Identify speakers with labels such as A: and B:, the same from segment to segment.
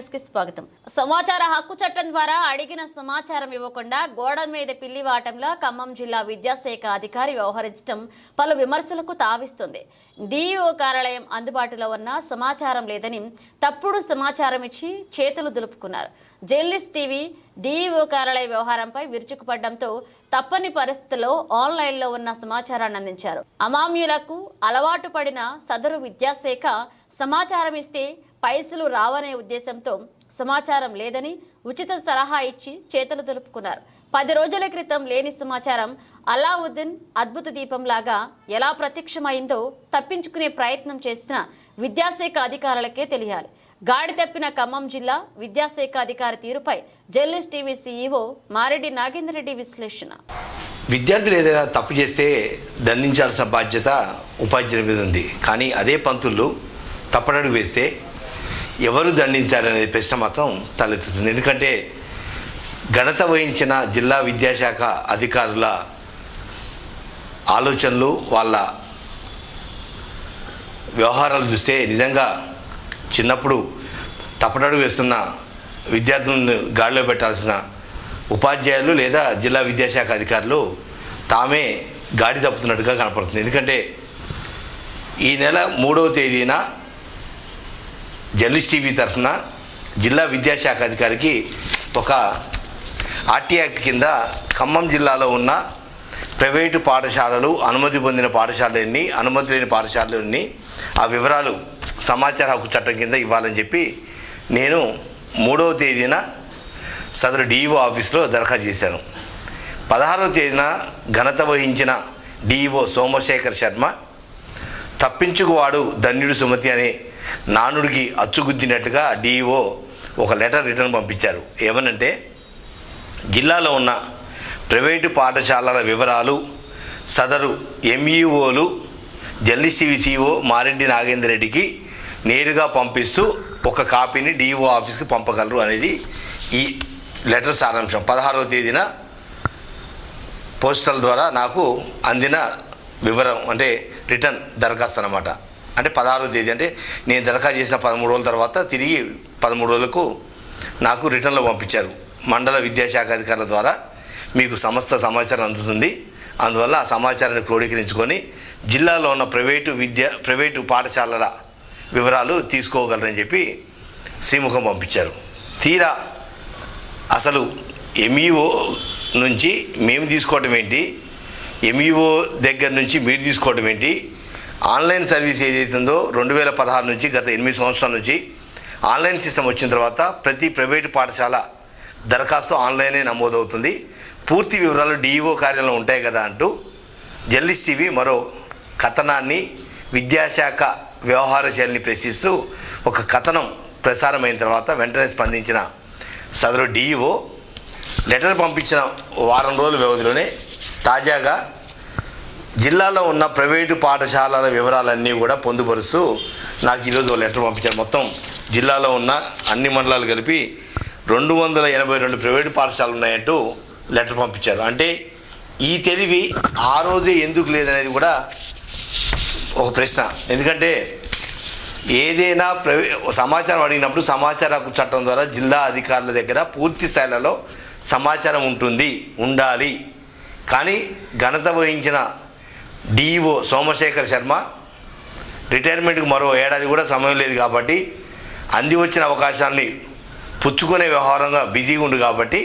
A: News కి స్వాగతం. సమాచార హక్కు చట్టం ద్వారా అడిగిన సమాచారం ఇవ్వకుండా గోడ మీద పిల్లివాటంలా ఖమ్మం జిల్లా విద్యాశాఖ అధికారి వ్యవహరించడం పలు విమర్శలకు తావిస్తుంది. డిఈఓ కార్యాలయం అందుబాటులో ఉన్న సమాచారం లేదని తప్పుడు సమాచారం ఇచ్చి చేతులు దులుపుకున్నారు. జర్నలిస్ట్ టీవీ డిఈఓ కార్యాలయ వ్యవహారంపై విరుచుకుపడడంతో తప్పని పరిస్థితుల్లో ఆన్లైన్లో ఉన్న సమాచారాన్ని అందించారు. అమామ్యులకు అలవాటు పడిన సదరు విద్యాశాఖ సమాచారం ఇస్తే పైసలు రావనే ఉద్దేశంతో సమాచారం లేదని ఉచిత సలహా ఇచ్చి చేతులు దులుపుకున్నారు. 10 రోజుల క్రితం లేని సమాచారం అలావుద్దీన్ అద్భుత దీపంలాగా ఎలా ప్రత్యక్షమైందో తప్పించుకునే ప్రయత్నం చేసిన విద్యాశాఖ అధికారులకే తెలియాలి. గాడి తప్పిన ఖమ్మం జిల్లా విద్యాశాఖ అధికారి తీరుపై journalist TV CEO Mareddy Nagender Reddy విశ్లేషణ.
B: విద్యార్థులు ఏదైనా తప్పు చేస్తే దండించాల్సిన బాధ్యత ఉపాధ్యాయుల మీద ఉంది. కానీ అదే పంతులు తప్పడడుగు వేస్తే ఎవరు దండించాలనేది ప్రశ్న మాత్రం తలెత్తుతుంది. ఎందుకంటే ఘనత వహించిన జిల్లా విద్యాశాఖ అధికారుల ఆలోచనలు, వాళ్ళ వ్యవహారాలు చూస్తే నిజంగా చిన్నప్పుడు తప్పటడుగు వేస్తున్న విద్యార్థులను గాడిలో పెట్టాల్సిన ఉపాధ్యాయులు లేదా జిల్లా విద్యాశాఖ అధికారులు తామే గాడి తప్పుతున్నట్టుగా కనపడుతుంది. ఎందుకంటే ఈ నెల 3వ తేదీన జర్నలిస్ట్ టీవీ తరఫున జిల్లా విద్యాశాఖ అధికారికి ఒక ఆర్టీ యాక్ట్ కింద ఖమ్మం జిల్లాలో ఉన్న ప్రైవేటు పాఠశాలలు, అనుమతి పొందిన పాఠశాలలన్నీ, అనుమతి లేని పాఠశాలలన్నీ ఆ వివరాలు సమాచార హక్కు చట్టం కింద ఇవ్వాలని చెప్పి నేను 3వ తేదీన సదరు డిఈఓ ఆఫీస్లో దరఖాస్తు చేశాను. 16వ తేదీన ఘనత వహించిన డిఈఓ సోమశేఖర్ శర్మ తప్పించుకువాడు ధన్యుడు సుమతి అనే నానుడికి అచ్చుగుద్దినట్టుగా డిఈఓ ఒక లెటర్ రిటర్న్ పంపించారు. ఏమనంటే జిల్లాలో ఉన్న ప్రైవేటు పాఠశాలల వివరాలు సదరు ఎంఈఓలు journalist TV CEO Mareddy Nagender రెడ్డికి నేరుగా పంపిస్తూ ఒక కాపీని డిఈఓ ఆఫీస్కి పంపగలరు అనేది ఈ లెటర్ సారాంశం. 16వ తేదీన పోస్టల్ ద్వారా నాకు అందిన వివరం, అంటే రిటర్న్ దరఖాస్తు అన్నమాట. అంటే 16వ తేదీ అంటే నేను దరఖాస్తు చేసిన 13 రోజుల తర్వాత తిరిగి 13 రోజులకు నాకు రిటర్న్లో పంపించారు. మండల విద్యాశాఖ అధికారుల ద్వారా మీకు సమస్త సమాచారం అందుతుంది, అందువల్ల ఆ సమాచారాన్ని క్రోడీకరించుకొని జిల్లాలో ఉన్న ప్రైవేటు పాఠశాలల వివరాలు తీసుకోగలరని చెప్పి శ్రీముఖం పంపించారు. తీరా అసలు ఎంఈఓ నుంచి మేము తీసుకోవడం ఏంటి, ఎంఈఓ దగ్గర నుంచి మీరు తీసుకోవడం ఏంటి, ఆన్లైన్ సర్వీస్ ఏదైతుందో 2016 నుంచి గత 8 సంవత్సరాల నుంచి ఆన్లైన్ సిస్టమ్ వచ్చిన తర్వాత ప్రతి ప్రైవేటు పాఠశాల దరఖాస్తు ఆన్లైనే నమోదవుతుంది, పూర్తి వివరాలు డిఈఓ కార్యాలయంలో ఉంటాయి కదా అంటూ జర్నలిస్ట్ టీవీ మరో కథనాన్ని విద్యాశాఖ వ్యవహార శైలిని ప్రశ్నిస్తూ ఒక కథనం ప్రసారమైన తర్వాత వెంటనే స్పందించిన సదరు డిఈఓ లెటర్ పంపించిన వారం రోజుల వ్యవధిలోనే తాజాగా జిల్లాలో ఉన్న ప్రైవేటు పాఠశాలల వివరాలన్నీ కూడా పొందుపరుస్తూ నాకు ఈరోజు లెటర్ పంపించారు. మొత్తం జిల్లాలో ఉన్న అన్ని మండలాలు కలిపి 282 ప్రైవేటు పాఠశాలలు ఉన్నాయంటూ లెటర్ పంపించారు. అంటే ఈ తెలివి ఆ రోజే ఎందుకు లేదనేది కూడా ఒక ప్రశ్న. ఎందుకంటే ఏదైనా సమాచారం అడిగినప్పుడు సమాచార హక్కు చట్టం ద్వారా జిల్లా అధికారుల దగ్గర పూర్తి స్థాయిలో సమాచారం ఉండాలి. కానీ ఘనత వహించిన డిఈఓ సోమశేఖర్ శర్మ రిటైర్మెంట్కి మరో ఏడాది కూడా సమయం లేదు కాబట్టి అంది వచ్చిన అవకాశాన్ని పుచ్చుకునే వ్యవహారంగా బిజీగా ఉంది కాబట్టి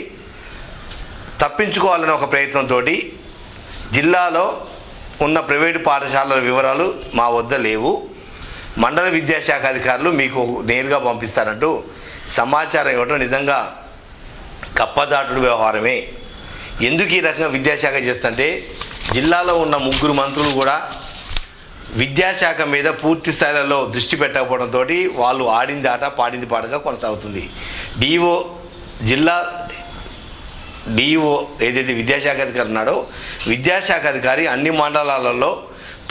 B: తప్పించుకోవాలనే ఒక ప్రయత్నంతో జిల్లాలో ఉన్న ప్రైవేటు పాఠశాలల వివరాలు మా వద్ద లేవు, మండల విద్యాశాఖ అధికారులు మీకు నేరుగా పంపిస్తారంటూ సమాచారం ఇవ్వడం నిజంగా కప్పదాటుడు వ్యవహారమే. ఎందుకు ఈ రకంగా విద్యాశాఖ చేస్తుంటే జిల్లాలో ఉన్న 3 మంత్రులు కూడా విద్యాశాఖ మీద పూర్తి స్థాయిలో దృష్టి పెట్టకపోవడంతో వాళ్ళు ఆడింది ఆట పాడింది పాటగా కొనసాగుతుంది. డిఈఓ ఏదైతే విద్యాశాఖ అధికారి ఉన్నాడో విద్యాశాఖ అధికారి అన్ని మండలాలలో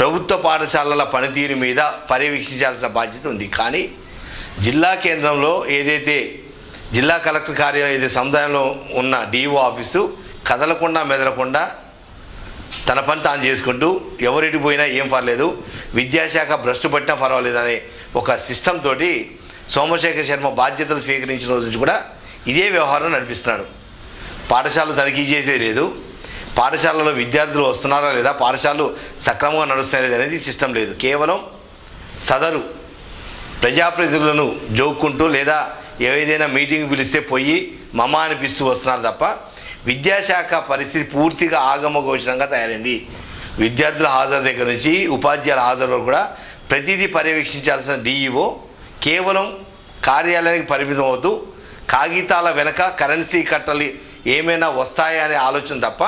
B: ప్రభుత్వ పాఠశాలల పనితీరు మీద పర్యవేక్షించాల్సిన బాధ్యత ఉంది. కానీ జిల్లా కేంద్రంలో ఏదైతే జిల్లా కలెక్టర్ కార్యాలయం ఏదైతే సముదాయంలో ఉన్న డిఈఓ ఆఫీసు కదలకుండా మెదలకుండా తన పని తాను చేసుకుంటూ ఎవరెటు పోయినా ఏం పర్లేదు, విద్యాశాఖ భ్రష్టు పట్టినా పర్వాలేదు అనే ఒక సిస్టమ్ తోటి సోమశేఖర్ శర్మ బాధ్యతలు స్వీకరించిన రోజు నుంచి కూడా ఇదే వ్యవహారం నడిపిస్తున్నాడు. పాఠశాలలు తనిఖీ చేసేది లేదు, పాఠశాలలో విద్యార్థులు వస్తున్నారా లేదా, పాఠశాలలు సక్రమంగా నడుస్తున్నాయి లేదా అనేది సిస్టమ్ లేదు. కేవలం సదరు ప్రజాప్రతినిధులను జోక్కుంటూ లేదా ఏదైనా మీటింగ్ పిలిస్తే పోయి మమ అనిపిస్తూ వస్తున్నారు తప్ప విద్యాశాఖ పరిస్థితి పూర్తిగా ఆగమగోచరంగా తయారైంది. విద్యార్థుల హాజరు దగ్గర నుంచి ఉపాధ్యాయుల హాజరు వరకు కూడా ప్రతిదీ పర్యవేక్షించాల్సిన డిఈఓ కేవలం కార్యాలయానికి పరిమితం అవుతూ కాగితాల వెనక కరెన్సీ కట్టలు ఏమైనా వస్తాయా అనే ఆలోచన తప్ప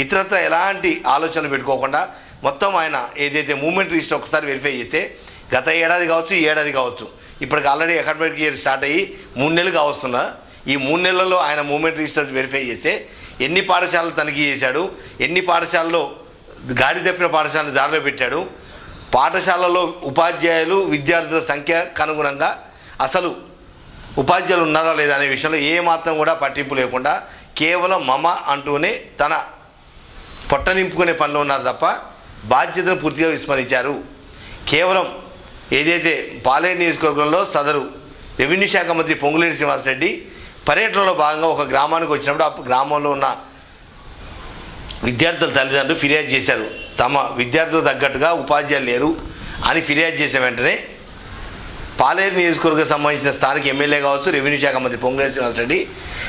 B: ఇతరత్ర ఎలాంటి ఆలోచనలు పెట్టుకోకుండా మొత్తం ఆయన ఏదైతే మూమెంట్ లిస్ట్ ఒకసారి వెరిఫై చేస్తే గత ఏడాది కావచ్చు, ఈ ఏడాది కావచ్చు, ఇప్పటికి ఆల్రెడీ అకాడమిక్ ఇయర్ స్టార్ట్ అయ్యి 3 నెలలు కావస్తున్నా. ఈ 3 నెలల్లో ఆయన మూమెంట్ లిస్ట్ వెరిఫై చేస్తే ఎన్ని పాఠశాలలు తనిఖీ చేశాడు, ఎన్ని పాఠశాలలో గాడి తప్పిన పాఠశాలను దారిలో పెట్టాడు, పాఠశాలలో ఉపాధ్యాయులు విద్యార్థుల సంఖ్యకు అనుగుణంగా అసలు ఉపాధ్యాయులు ఉన్నారా లేదా అనే విషయంలో ఏమాత్రం కూడా పట్టింపు లేకుండా కేవలం మమ అంటూనే తన పొట్ట నింపుకునే పనిలో ఉన్నారు తప్ప బాధ్యతను పూర్తిగా విస్మరించారు. కేవలం ఏదైతే పాలేరు నియోజకవర్గంలో సదరు రెవెన్యూ శాఖ మంత్రి పొంగులేటి శ్రీనివాసరెడ్డి పర్యటనలో భాగంగా ఒక గ్రామానికి వచ్చినప్పుడు ఆ గ్రామంలో ఉన్న విద్యార్థుల తల్లిదండ్రులు ఫిర్యాదు చేశారు. తమ విద్యార్థులకు తగ్గట్టుగా ఉపాధ్యాయులు లేరు అని ఫిర్యాదు చేసిన వెంటనే పాలేరు నియోజకవర్గం సంబంధించిన స్థానిక ఎమ్మెల్యే కావచ్చు, రెవెన్యూ శాఖ మంత్రి పొంగులేటి శ్రీనివాసరెడ్డి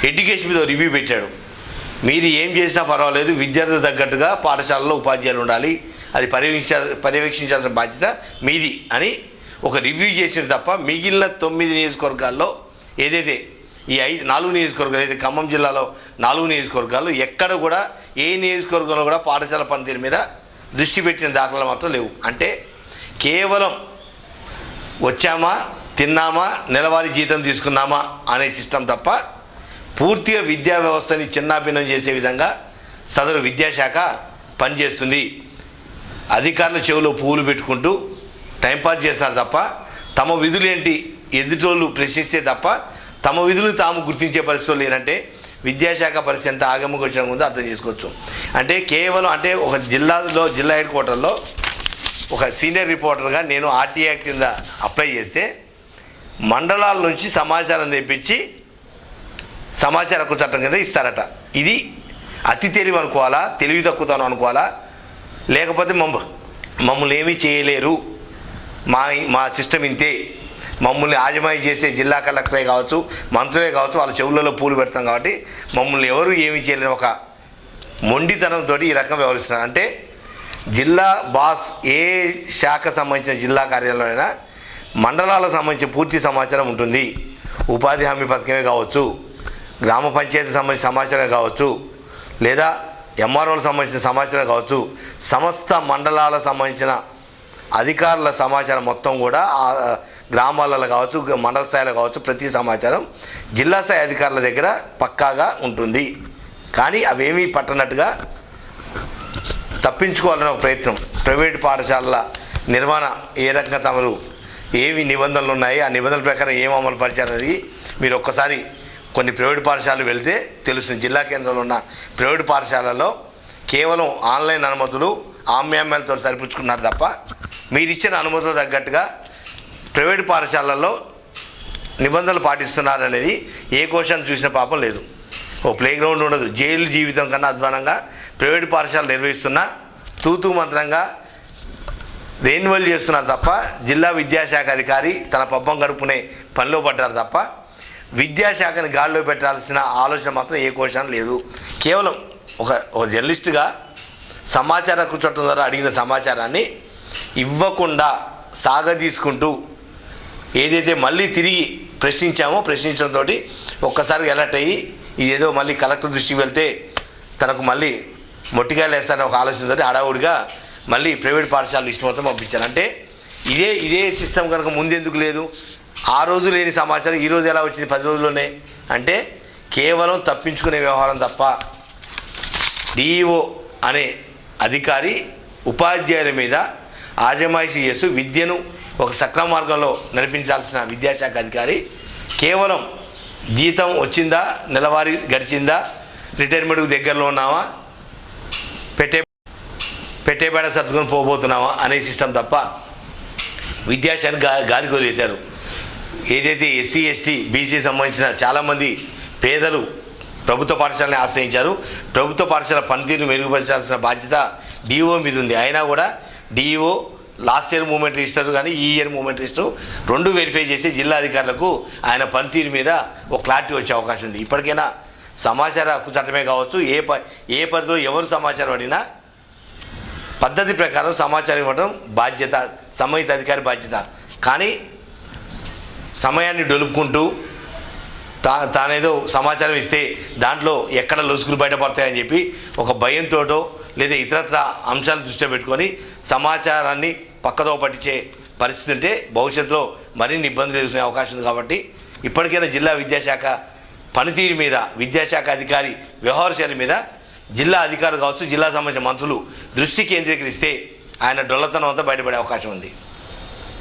B: ఎడ్యుకేషన్ మీద రివ్యూ పెట్టాడు. మీరు ఏం చేసినా పర్వాలేదు, విద్యార్థులకు తగ్గట్టుగా పాఠశాలలో ఉపాధ్యాయులు ఉండాలి, అది పర్యవేక్షించాల్సిన బాధ్యత మీది అని ఒక రివ్యూ చేసిన తప్ప మిగిలిన 9 నియోజకవర్గాల్లో ఏదైతే ఈ 4 నియోజకవర్గాలు అయితే ఖమ్మం జిల్లాలో 4 నియోజకవర్గాలు ఎక్కడ కూడా ఏ నియోజకవర్గంలో కూడా పాఠశాల పనితీరు మీద దృష్టి పెట్టిన దాఖలాలు మాత్రం లేవు. అంటే కేవలం వచ్చామా, తిన్నామా, నెలవారీ జీతం తీసుకున్నామా అనే సిస్టమ్ తప్ప పూర్తిగా విద్యా వ్యవస్థని చిన్నాభిన్నం చేసే విధంగా సదరు విద్యాశాఖ పనిచేస్తుంది. అధికారుల చెవిలో పువ్వులు పెట్టుకుంటూ టైంపాస్ చేస్తున్నారు తప్ప తమ విధులు ఏంటి ఎదుటోళ్ళు ప్రశ్నిస్తే తప్ప తమ విధులు తాము గుర్తించే పరిస్థితులు లేరంటే విద్యాశాఖ పరిస్థితి ఎంత ఆగమగోచరం ఉందో అర్థం చేసుకోవచ్చు. అంటే కేవలం అంటే ఒక జిల్లా హెడ్ క్వార్టర్లో ఒక సీనియర్ రిపోర్టర్గా నేను ఆర్టీ యాక్ట్ కింద అప్లై చేస్తే మండలాల నుంచి సమాచారం తెప్పించి సమాచార హక్కు చట్టం కింద ఇస్తారట. ఇది అతి తెలివి అనుకోవాలా, తెలివి తక్కువతనం అనుకోవాలా, లేకపోతే మమ్మల్ని ఏమీ చేయలేరు, మా సిస్టమ్ ఇంతే, మమ్మల్ని ఆజమాయి చేసే జిల్లా కలెక్టరే కావచ్చు, మంత్రులే కావచ్చు, వాళ్ళ చెవులలో పూలు పెడతాం కాబట్టి మమ్మల్ని ఎవరు ఏమీ చేయలేని ఒక మొండితనంతో ఈ రకం వ్యవహరిస్తున్నారు. అంటే జిల్లా బాస్ ఏ శాఖ సంబంధించిన జిల్లా కార్యాలయంలో మండలాలకు సంబంధించిన పూర్తి సమాచారం ఉంటుంది. ఉపాధి హామీ పథకమే కావచ్చు, గ్రామ పంచాయతీ సంబంధించిన సమాచారం కావచ్చు, లేదా ఎంఆర్ఓలకు సంబంధించిన సమాచారం కావచ్చు, సమస్త మండలాలకు సంబంధించిన అధికారుల సమాచారం మొత్తం కూడా గ్రామాలలో కావచ్చు, మండల స్థాయిలో కావచ్చు, ప్రతి సమాచారం జిల్లా స్థాయి అధికారుల దగ్గర పక్కాగా ఉంటుంది. కానీ అవేమీ పట్టనట్టుగా తప్పించుకోవాలనే ఒక ప్రయత్నం. ప్రైవేటు పాఠశాలల నిర్వహణ ఏ రకంగా తమరు ఏవి నిబంధనలు ఉన్నాయి, ఆ నిబంధనల ప్రకారం ఏం అమలు పరిచారనేది మీరు ఒక్కసారి కొన్ని ప్రైవేటు పాఠశాలలు వెళ్తే తెలుస్తుంది. జిల్లా కేంద్రంలో ఉన్న ప్రైవేటు పాఠశాలలో కేవలం ఆన్లైన్ అనుమతులు ఆమ్యామ్యాలతో సరిపుచ్చుకున్నారు తప్ప మీరు ఇచ్చిన అనుమతులు తగ్గట్టుగా ప్రైవేటు పాఠశాలల్లో నిబంధనలు పాటిస్తున్నారనేది ఏ కోశాన్ని చూసిన పాపం లేదు. ఓ ప్లే గ్రౌండ్ ఉండదు, జైలు జీవితం కన్నా అధ్వానంగా ప్రైవేటు పాఠశాలలు నిర్వహిస్తున్నా తూతూ మంత్రంగా రెన్యువల్ చేస్తున్నారు తప్ప జిల్లా విద్యాశాఖ అధికారి తన పబ్బం గడుపునే పనిలో పడ్డారు తప్ప విద్యాశాఖని గాడిలో పెట్టాల్సిన ఆలోచన మాత్రం ఏ కోశాన్ని లేదు. కేవలం ఒక జర్నలిస్టుగా సమాచార హక్కు చట్టం ద్వారా అడిగిన సమాచారాన్ని ఇవ్వకుండా సాగదీసుకుంటూ ఏదైతే మళ్ళీ తిరిగి ప్రశ్నించడంతో ఒక్కసారి అలర్ట్ అయ్యి ఇదేదో మళ్ళీ కలెక్టర్ దృష్టికి వెళ్తే తనకు మళ్ళీ మొట్టికాయలు వేస్తారని ఒక ఆలోచనతో హడావుడిగా మళ్ళీ ప్రైవేట్ పాఠశాలలు లిస్ట్ మొత్తం పంపించారు. అంటే ఇదే సిస్టమ్ కనుక ముందెందుకు లేదు? ఆ రోజు లేని సమాచారం ఈరోజు ఎలా వచ్చింది 10 రోజుల్లోనే? అంటే కేవలం తప్పించుకునే వ్యవహారం తప్ప డిఈఓ అనే అధికారి ఉపాధ్యాయుల మీద ఆజమాయిషీ చేస్తూ విద్యను ఒక సక్రమ మార్గంలో నడిపించాల్సిన విద్యాశాఖ అధికారి కేవలం జీతం వచ్చిందా, నెలవారీ గడిచిందా, రిటైర్మెంట్కు దగ్గరలో ఉన్నామా, పెట్టేబేడ సర్దుకొని పోబోతున్నామా అనే సిస్టమ్ తప్ప విద్యాశాఖ గాలికి వదిలేశారు. ఏదైతే ఎస్సీ ఎస్టీ బీసీ సంబంధించిన చాలామంది పేదలు ప్రభుత్వ పాఠశాలని ఆశ్రయించారు. ప్రభుత్వ పాఠశాల పనితీరును మెరుగుపరచాల్సిన బాధ్యత డిఓ మీద ఉంది. అయినా కూడా DO last year movement register కానీ ఈ ఇయర్ మూమెంట్ రిజిస్టర్ రెండు వెరిఫై చేసి జిల్లా అధికారులకు ఆయన పనితీరు మీద ఒక క్లారిటీ వచ్చే అవకాశం ఉంది. ఇప్పటికైనా సమాచార హక్కు చట్టమే కావచ్చు, ఏ పరిధిలో ఎవరు సమాచారం అడిగినా పద్ధతి ప్రకారం సమాచారం ఇవ్వడం బాధ్యత సంబంధిత అధికారి బాధ్యత. కానీ సమయాన్ని డొలుపుకుంటూ తానేదో సమాచారం ఇస్తే దాంట్లో ఎక్కడ లొసుగులు బయటపడతాయని చెప్పి ఒక భయంతోటో లేదా ఇతరత్ర అంశాలు దృష్టిలో పెట్టుకొని సమాచారాన్ని పక్కదో పట్టించే పరిస్థితి ఉంటే భవిష్యత్తులో మరిన్ని ఇబ్బందులు ఎదుర్కొనే అవకాశం ఉంది. కాబట్టి ఇప్పటికైనా జిల్లా విద్యాశాఖ పనితీరు మీద, విద్యాశాఖ అధికారి వ్యవహార శైలి మీద జిల్లా అధికారులు కావచ్చు, జిల్లా సంబంధించిన మంత్రులు దృష్టి కేంద్రీకరిస్తే ఆయన డొల్లతనం అంతా బయటపడే అవకాశం ఉంది.